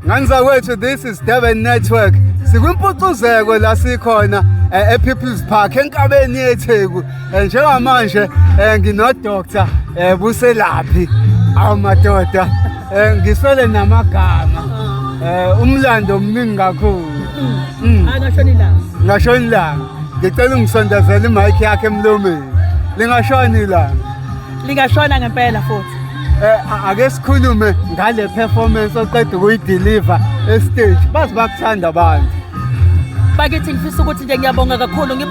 Nganzakwethu, this is Durban Network. Sikwimpucuzeko la sikhona ePeople's Park enkabeni yeTheku. Njengamanje ngino Dr. Buselaphi. Awu madoda, ngiswele namagama. Umlando omningi kakhulu. Angashoni la. Ngashoni la. Ngicela ungisondezele imic yakhe emlomeni. Lingashoni la. Lingashona ngempela futhi. Ake sikhulume ngale performance oqeda ukuyideliver estage. Bazi bakuthanda abantu. Bakithi ngifisa ukuthi nje ngiyabonga kakhulu ke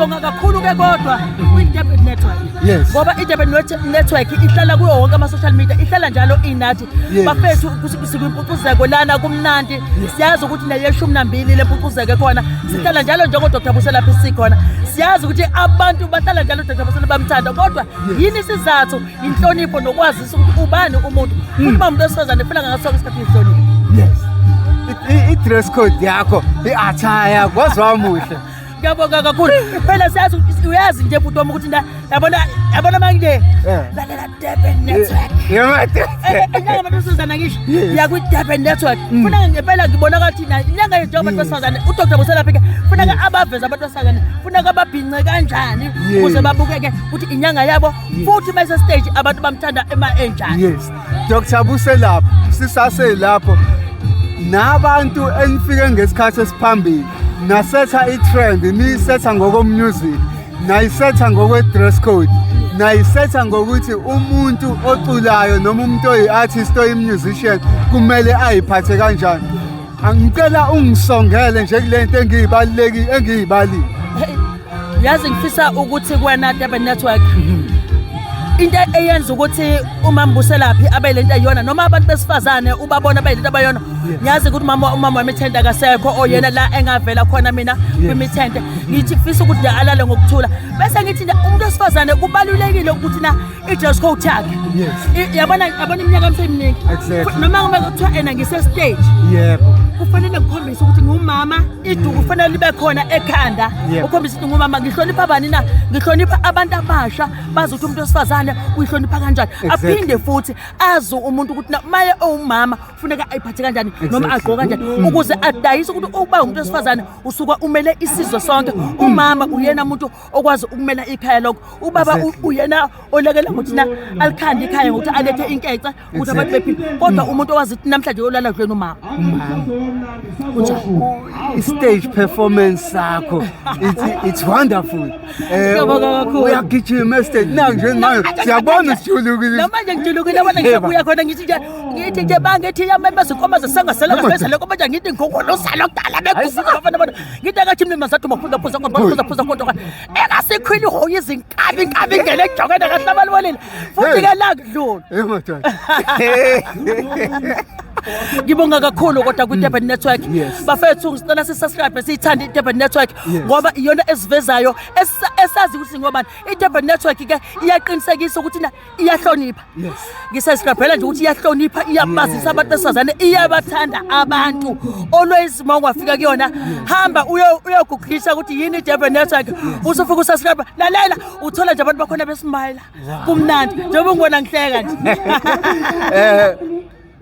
kodwa kwi-Durban Network. Yes. Ngoba i-Durban Network ihlala kuyo wonke ama-social media, ihlala njalo inathi. Bafethu sikwimpucuzeko lana kumnandi. Siyazi ukuthi neyeshumi nambili lempucuzeko khona. Sihlala njalo njengo-Dr. Buselaphi sikhona. Siyazi ukuthi abantu bahlala njalo uDr. Buselaphi bamthanda, kodwa yini isizathu, inhlonipho nokwazisa ukuthi ubani umuntu. Uma umuntu wesifazane phela ngaso isikhathi inhlonipho. Yes. I-dress code yakho, i-attire kwazwa muhle. Ngiyabonga kakhulu. Phela siyazi uyazi nje futhi ukuthi yabona manje. Lalela Durban Network. Yemate. Inyanga besifazane ngisho. Ya kwi-Durban Network. Funa ngempela ngibona ngathi inyanga njengoba besifazane uDr. Buselaphi ke funa abaveza abantu besifazane. Funa ababhince kanjani ukuze babukeke ukuthi inyanga yabo futhi bese stage abantu bamthanda enjani. Yes. Dr. Buselaphi sisase lapho. Nabantu enifike ngesikhathi esiphambili nasetha i-trend, niyisetha ngoko-music, nayisetha ngokwe-dress code, nayisetha ngokuthi umuntu oculayo noma umuntu oyi-artist oyi-musician kumele ayiphathe kanjani. Angicela ungisongele nje kule nto engiyibalile. Yazi ngifisa ukuthi kuwena Durban Network into eyenza ukuthi uMama Buselaphi abe lento ayona noma abantu besifazane ubabona abe lento abayona. Ngiyazi ukuthi umama wemithende akasekho oyena la engavela khona mina kwimithende. Ngithi fisa ukuthi alale ngokuthula. Bese ngithi umuntu wesifazane kubalulekile ukuthi i-dress code yakhe. Yabona iminyaka emseminingi. Noma ngakuthiwa ena ngise stage. Yebo. Kufanele ngikhombise ukuthi ngumama, iduku kufanele libe khona ekhanda. Ukhombise ukuthi ngumama, ngihlonipha abani na? Ngihlonipha abantu abasha, bazi ukuthi umuntu wesifazane uyihlonipha kanjani. Aphinde futhi azi umuntu ukuthi maye owumama kufuneka ayiphathe kanjani noma agqoke kanjani ukuze adayise ukuthi ukuba umuntu wesifazane usuka umele isizwe sonke. Umama uyena umuntu okwazi ukumela ikhaya lokho. Ubaba uyena olekela ukuthi alikhanda ikhaya ngokuthi alethe inkece ukuthi abantu bephile. Kodwa umuntu owazi ukuthi namhlanje uyolala kudleni umama. Stage performance sakho, it's wonderful. Uyagijima stage nanje nayo siyabona sijulukile. Namanje ngijulukile bona ngiyabuya khona ngithi nje bangethi yamema zikhoma zesengasela ngaphezulu kodwa ngithi ngokholosala okudala bekusuka bafana bona ngithi akathi mina mazathi maphuza kodwa engasikhwini hoyi izinkabi ngene ejokene kahlabalwelile futhi ke la kudlula. Madoda. Ngibonga kakhulu kodwa kwi-Durban Network. Bafethu ngisicela si-subscribe siyithande i-Durban Network ngoba iyona esivezayo esazi ukuthi ngobani. I-Durban Network ke iyaqinisekisa ukuthi iyahlonipha. Ngisubscribe nje ukuthi iyahlonipha, iyabazisa abantu besifazane, iyabathanda abantu. Always mawungafika kuyona hamba uyoguglisha ukuthi yini i-Durban Network. Usufika usubscribe, lalela uthola nje abantu bakhona besimile. Kumnandi njengoba ngibona ngihleka nje.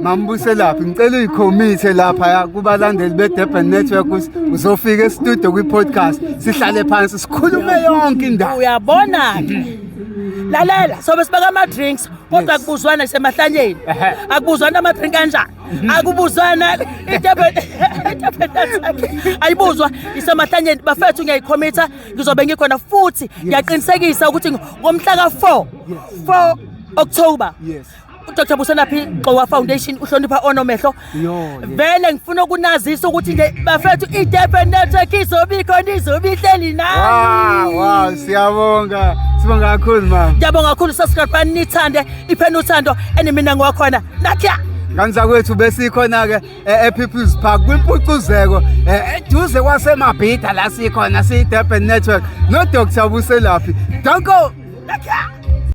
Mama Buselaphi, ngicela uyikhomithe lapha kubalandeli be-Durban Network uzofika e-studio kwi-podcast sihlale phansi sikhulume yonke indawo. Uyabona ke lalela sobe sibeka ama-drinks kodwa akubuzwana semahlanyeni. Akubuzwana ama-drink kanjani. Akubuzwana i-Durban ayibuzwa isemahlanyeni. Bafethu ngiyayikhomitha ngizobe ngikhona futhi ngiyaqinisekisa ukuthi ngomhla ka-4 October uDr. Buselaphi Gxowa Foundation uhlonipha onomehlo. Vele ngifuna ukunazisa ukuthi nje bafethu i-Durban Network izobikhona izobihleli nami. Wow, siyabonga. Sibonga kakhulu mama. Ngiyabonga kakhulu, subscribe nithande iphena uthando mina ngiwakhona. Nakhya. Kanzakwethu besikhona ke ePeople's Park kwimpucuzeko eduze kwaseMabhida la sikhona siyi-Durban Network no Dr. Buselaphi. Danko. Nakhya.